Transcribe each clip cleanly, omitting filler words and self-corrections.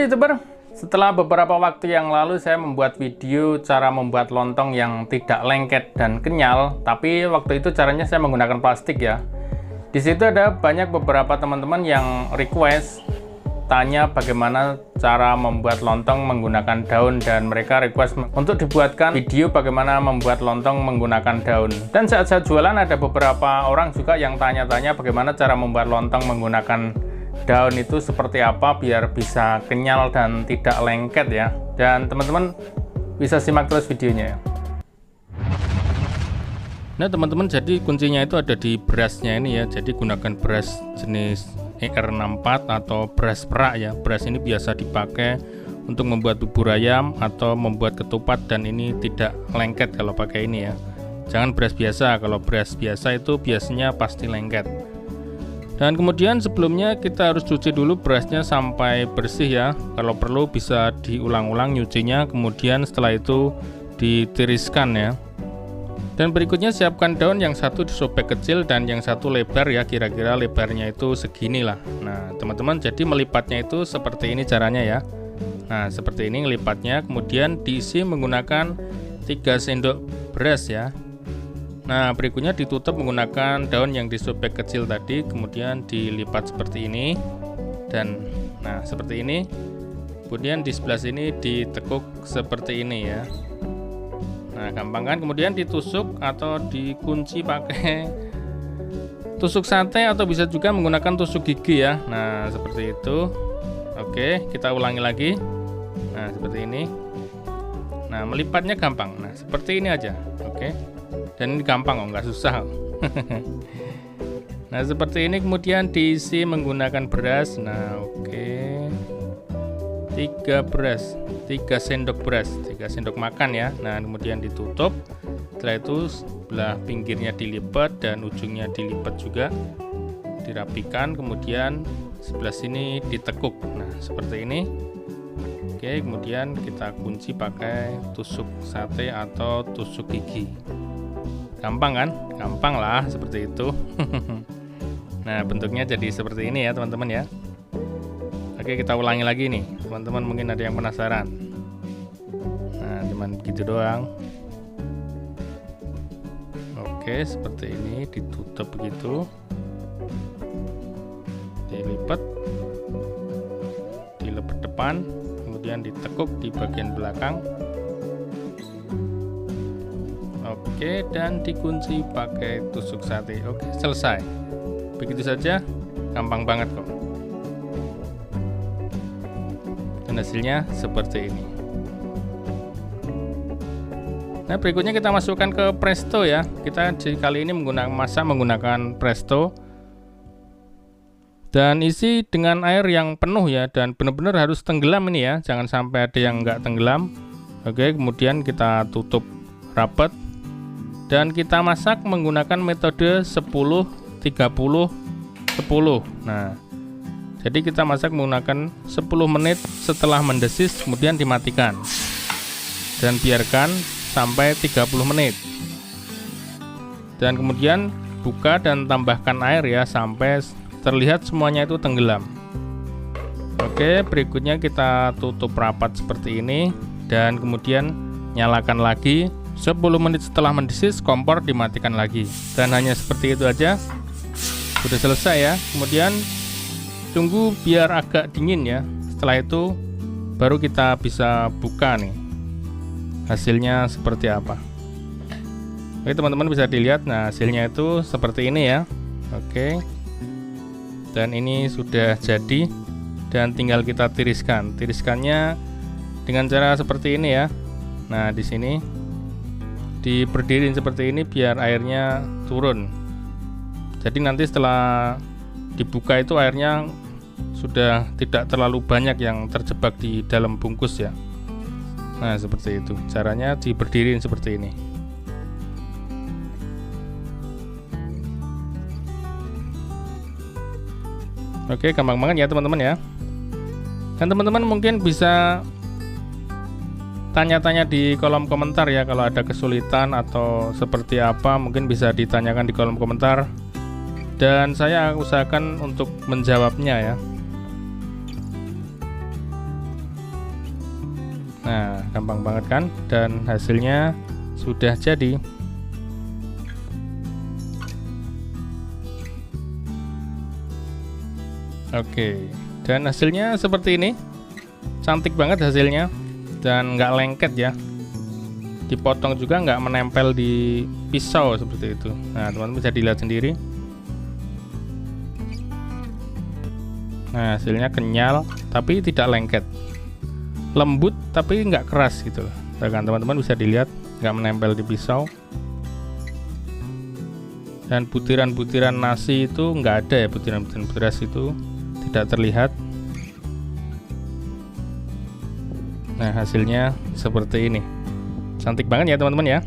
Halo YouTuber, setelah beberapa waktu yang lalu saya membuat video cara membuat lontong yang tidak lengket dan kenyal, tapi waktu itu caranya saya menggunakan plastik ya. Di situ ada banyak beberapa teman-teman yang request tanya bagaimana cara membuat lontong menggunakan daun, dan mereka request untuk dibuatkan video bagaimana membuat lontong menggunakan daun. Dan saat saya jualan ada beberapa orang juga yang tanya-tanya bagaimana cara membuat lontong menggunakan daun itu seperti apa biar bisa kenyal dan tidak lengket ya. Dan teman-teman bisa simak terus videonya ya. Nah teman-teman, jadi kuncinya itu ada di berasnya ini ya. Jadi gunakan beras jenis ER64 atau beras perak ya. Beras ini biasa dipakai untuk membuat bubur ayam atau membuat ketupat, dan ini tidak lengket kalau pakai ini ya. Jangan beras biasa, kalau beras biasa itu biasanya pasti lengket. Dan kemudian sebelumnya kita harus cuci dulu berasnya sampai bersih ya. Kalau perlu bisa diulang-ulang nyucinya, kemudian setelah itu ditiriskan ya. Dan berikutnya siapkan daun, yang satu disobek kecil dan yang satu lebar ya, kira-kira lebarnya itu segini lah. Nah teman-teman, jadi melipatnya itu seperti ini caranya ya. Nah seperti ini ngelipatnya, kemudian diisi menggunakan 3 sendok beras ya. Nah berikutnya ditutup menggunakan daun yang disobek kecil tadi, kemudian dilipat seperti ini, dan nah seperti ini. Kemudian di sebelah sini ditekuk seperti ini ya. Nah gampang kan? Kemudian ditusuk atau dikunci pakai tusuk sate, atau bisa juga menggunakan tusuk gigi ya. Nah seperti itu. Oke, kita ulangi lagi. Nah seperti ini. Nah melipatnya gampang. Nah seperti ini aja. Oke. Dan ini gampang kok, nggak susah. Nah seperti ini, kemudian diisi menggunakan beras. Nah oke, 3 sendok beras, 3 sendok makan ya. Nah kemudian ditutup. Setelah itu sebelah pinggirnya dilipat dan ujungnya dilipat juga, dirapikan. Kemudian sebelah sini ditekuk. Nah seperti ini. Oke, kemudian kita kunci pakai tusuk sate atau tusuk gigi. Gampang kan? Gampang lah seperti itu. Nah bentuknya jadi seperti ini ya teman-teman ya. Oke, kita ulangi lagi nih teman-teman, mungkin ada yang penasaran. Nah cuman begitu doang. Oke, seperti ini, ditutup begitu, dilipat depan, kemudian ditekuk di bagian belakang. Oke, dan dikunci pakai tusuk sate. Oke, selesai. Begitu saja, gampang banget kok. Dan hasilnya seperti ini. Nah, berikutnya kita masukkan ke presto ya. Kita kali ini menggunakan presto. Dan isi dengan air yang penuh ya, dan benar-benar harus tenggelam ini ya. Jangan sampai ada yang nggak tenggelam. Oke, kemudian kita tutup rapat. Dan kita masak menggunakan metode 10, 30, 10. Nah, jadi kita masak menggunakan 10 menit setelah mendesis, kemudian dimatikan. Dan biarkan sampai 30 menit. Dan kemudian buka dan tambahkan air ya, sampai terlihat semuanya itu tenggelam. Oke, berikutnya kita tutup rapat seperti ini. Dan kemudian nyalakan lagi. 10 menit setelah mendesis, kompor dimatikan lagi. Dan hanya seperti itu aja, sudah selesai ya. Kemudian tunggu biar agak dingin ya. Setelah itu baru kita bisa buka nih hasilnya seperti apa. Oke teman-teman, bisa dilihat. Nah hasilnya itu seperti ini ya. Oke, dan ini sudah jadi, dan tinggal kita tiriskan. Tiriskannya dengan cara seperti ini ya. Nah di sini diberdirin seperti ini biar airnya turun. Jadi nanti setelah dibuka itu airnya sudah tidak terlalu banyak yang terjebak di dalam bungkus ya. Nah seperti itu caranya, diberdirin seperti ini. Oke, gampang banget ya teman-teman ya. Dan teman-teman mungkin bisa tanya-tanya di kolom komentar ya, kalau ada kesulitan atau seperti apa, mungkin bisa ditanyakan di kolom komentar dan saya usahakan untuk menjawabnya ya. Nah, gampang banget kan? Dan hasilnya sudah jadi. Oke, dan hasilnya seperti ini. Cantik banget hasilnya, dan nggak lengket ya. Dipotong juga nggak menempel di pisau seperti itu. Nah, teman-teman bisa dilihat sendiri. Nah, hasilnya kenyal tapi tidak lengket, lembut tapi nggak keras gitu. Kan teman-teman bisa dilihat nggak menempel di pisau. Dan butiran-butiran nasi itu nggak ada ya, butiran-butiran beras itu tidak terlihat. Nah, hasilnya seperti ini. Cantik banget ya teman-teman ya.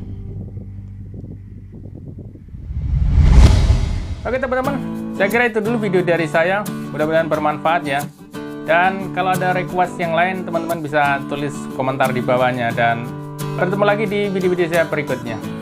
Oke teman-teman, saya kira itu dulu video dari saya. Mudah-mudahan bermanfaat ya. Dan kalau ada request yang lain, teman-teman bisa tulis komentar di bawahnya. Dan bertemu lagi di video-video saya berikutnya.